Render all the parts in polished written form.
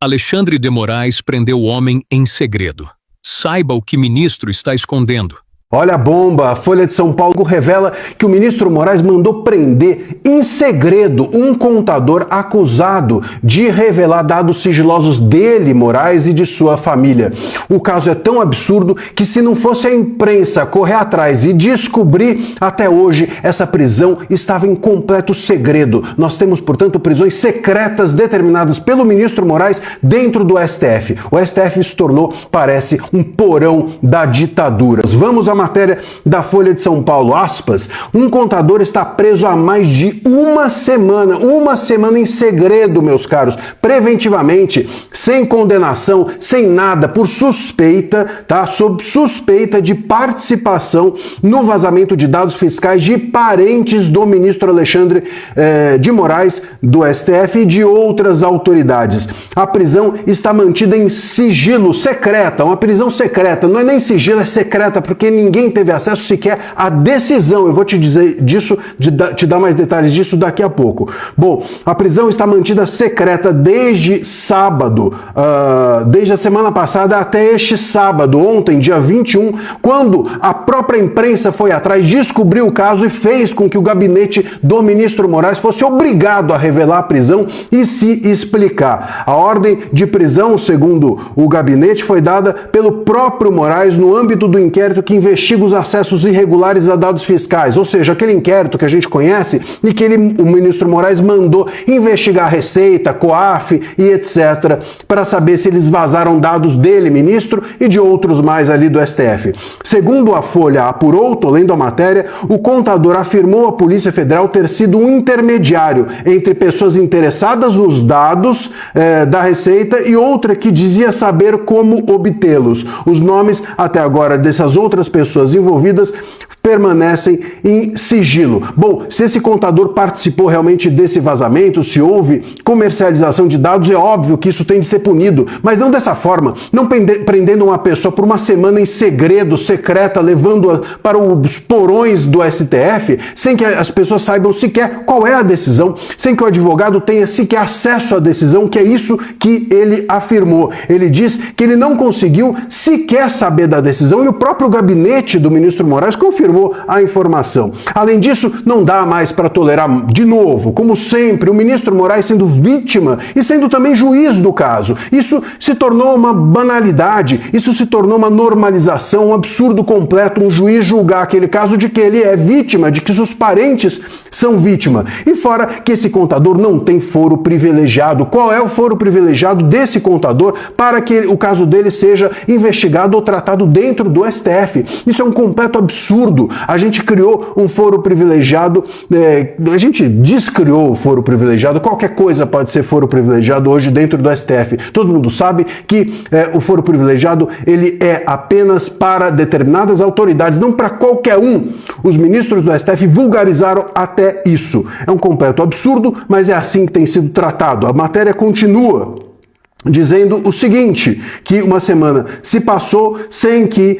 Alexandre de Moraes prendeu o homem em segredo. Saiba o que ministro está escondendo. Olha a bomba! A Folha de São Paulo revela que o ministro Moraes mandou prender em segredo um contador acusado de revelar dados sigilosos dele, Moraes, e de sua família. O caso é tão absurdo que, se não fosse a imprensa correr atrás e descobrir, até hoje essa prisão estava em completo segredo. Nós temos, portanto, prisões secretas determinadas pelo ministro Moraes dentro do STF. O STF se tornou, parece, um porão da ditadura. Vamos à matéria da Folha de São Paulo, aspas, um contador está preso há mais de uma semana em segredo, meus caros, preventivamente, sem condenação, sem nada, por suspeita, tá? Sob suspeita de participação no vazamento de dados fiscais de parentes do ministro Alexandre de Moraes, do STF e de outras autoridades. A prisão está mantida em sigilo, secreta, uma prisão secreta, não é nem sigilo, é secreta, porque ninguém teve acesso sequer à decisão. Eu vou te dizer disso, te dar mais detalhes disso daqui a pouco. Bom, a prisão está mantida secreta desde sábado, desde a semana passada até este sábado, ontem, dia 21, quando a própria imprensa foi atrás, descobriu o caso e fez com que o gabinete do ministro Moraes fosse obrigado a revelar a prisão e se explicar. A ordem de prisão, segundo o gabinete, foi dada pelo próprio Moraes no âmbito do inquérito que investiga os acessos irregulares a dados fiscais, ou seja, aquele inquérito que a gente conhece e que o ministro Moraes mandou investigar a Receita, COAF e etc, para saber se eles vazaram dados dele, ministro, e de outros mais ali do STF. Segundo a Folha apurou, tô lendo a matéria, o contador afirmou à Polícia Federal ter sido um intermediário entre pessoas interessadas nos dados da Receita e outra que dizia saber como obtê-los. Os nomes, até agora, dessas outras pessoas envolvidas permanecem em sigilo. Bom, se esse contador participou realmente desse vazamento, se houve comercialização de dados, é óbvio que isso tem de ser punido, mas não dessa forma, não prendendo uma pessoa por uma semana em segredo, secreta, levando-a para os porões do STF, sem que as pessoas saibam sequer qual é a decisão, sem que o advogado tenha sequer acesso à decisão, que é isso que ele afirmou. Ele diz que ele não conseguiu sequer saber da decisão e o próprio gabinete do ministro Moraes confirmou a informação. Além disso, não dá mais para tolerar de novo, como sempre, o ministro Moraes sendo vítima e sendo também juiz do caso. Isso se tornou uma banalidade, isso se tornou uma normalização, um absurdo completo, um juiz julgar aquele caso de que ele é vítima, de que seus parentes são vítima. E fora que esse contador não tem foro privilegiado. Qual é o foro privilegiado desse contador para que o caso dele seja investigado ou tratado dentro do STF? Isso é um completo absurdo. A gente criou um foro privilegiado, a gente descriou o foro privilegiado, qualquer coisa pode ser foro privilegiado hoje dentro do STF. Todo mundo sabe que o foro privilegiado ele é apenas para determinadas autoridades, não para qualquer um. Os ministros do STF vulgarizaram até isso. É um completo absurdo, mas é assim que tem sido tratado. A matéria continua dizendo o seguinte, que uma semana se passou sem que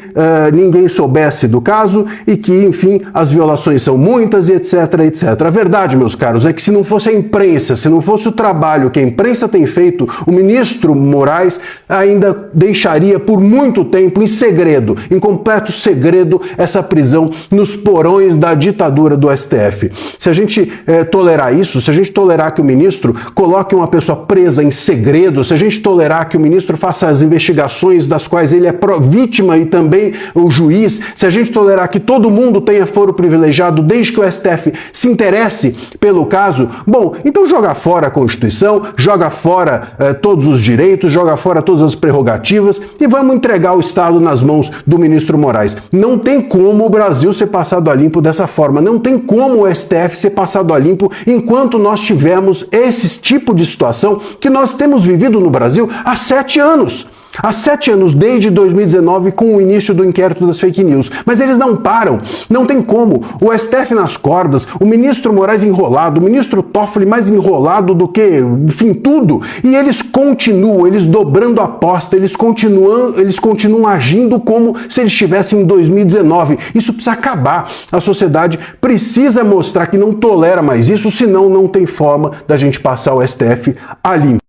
ninguém soubesse do caso e que, enfim, as violações são muitas e etc, etc. A verdade, meus caros, é que se não fosse a imprensa, se não fosse o trabalho que a imprensa tem feito, o ministro Moraes ainda deixaria por muito tempo em segredo, em completo segredo, essa prisão nos porões da ditadura do STF. Se a gente tolerar isso, se a gente tolerar que o ministro coloque uma pessoa presa em segredo, se a gente tolerar que o ministro faça as investigações das quais ele é vítima e também o juiz, se a gente tolerar que todo mundo tenha foro privilegiado desde que o STF se interesse pelo caso, bom, então joga fora a Constituição, joga fora todos os direitos, joga fora todas as prerrogativas e vamos entregar o Estado nas mãos do ministro Moraes. Não tem como o Brasil ser passado a limpo dessa forma, não tem como o STF ser passado a limpo enquanto nós tivermos esse tipo de situação que nós temos vivido no Brasil há 7 anos. Há 7 anos, desde 2019, com o início do inquérito das fake news. Mas eles não param, não tem como. O STF nas cordas, o ministro Moraes enrolado, o ministro Toffoli mais enrolado do que, enfim, tudo. E eles continuam, eles dobrando a aposta, eles continuam agindo como se eles estivessem em 2019. Isso precisa acabar. A sociedade precisa mostrar que não tolera mais isso, senão não tem forma da gente passar o STF a limpo.